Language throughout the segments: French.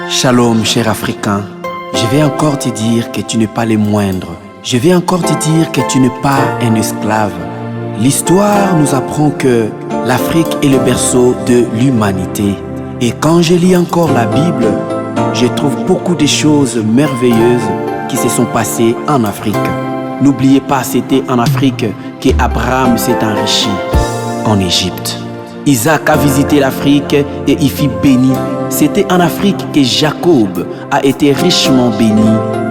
Shalom, cher Africain. Je vais encore te dire que tu n'es pas le moindre. Je vais encore te dire que tu n'es pas un esclave. L'histoire nous apprend que l'Afrique est le berceau de l'humanité. Et quand je lis encore la Bible, je trouve beaucoup de choses merveilleuses qui se sont passées en Afrique. N'oubliez pas, c'était en Afrique qu'Abraham s'est enrichi, en Égypte. Isaac a visité l'Afrique et y fut béni. C'était en Afrique que Jacob a été richement béni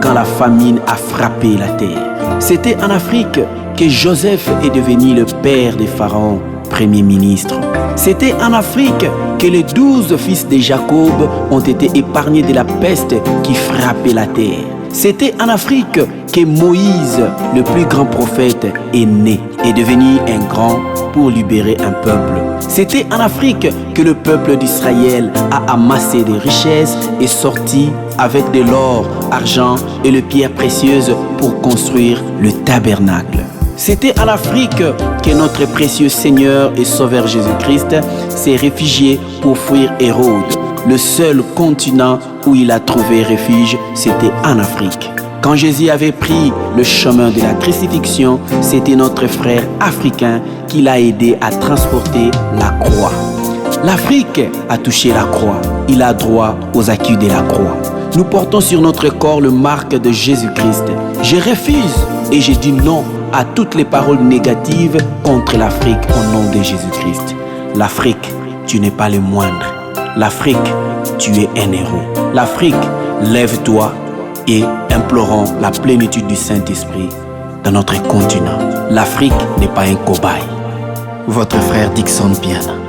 quand la famine a frappé la terre. C'était en Afrique que Joseph est devenu le père de Pharaon, premier ministre. C'était en Afrique que les 12 fils de Jacob ont été épargnés de la peste qui frappait la terre. C'était en Afrique que Moïse, le plus grand prophète, est né et devenu un grand pour libérer un peuple. C'était en Afrique que le peuple d'Israël a amassé des richesses et sorti avec de l'or, argent et les pierres précieuses pour construire le tabernacle. C'était en Afrique que notre précieux Seigneur et Sauveur Jésus-Christ s'est réfugié pour fuir Hérode. Le seul continent où il a trouvé refuge, c'était en Afrique. Quand Jésus avait pris le chemin de la crucifixion, c'était notre frère africain qui l'a aidé à transporter la croix. L'Afrique a touché la croix. Il a droit aux accus de la croix. Nous portons sur notre corps le marque de Jésus-Christ. Je refuse et je dis non à toutes les paroles négatives contre l'Afrique au nom de Jésus-Christ. L'Afrique, tu n'es pas le moindre. L'Afrique, tu es un héros. L'Afrique, lève-toi et implorons la plénitude du Saint-Esprit dans notre continent. L'Afrique n'est pas un cobaye. Votre frère Dixon Piana.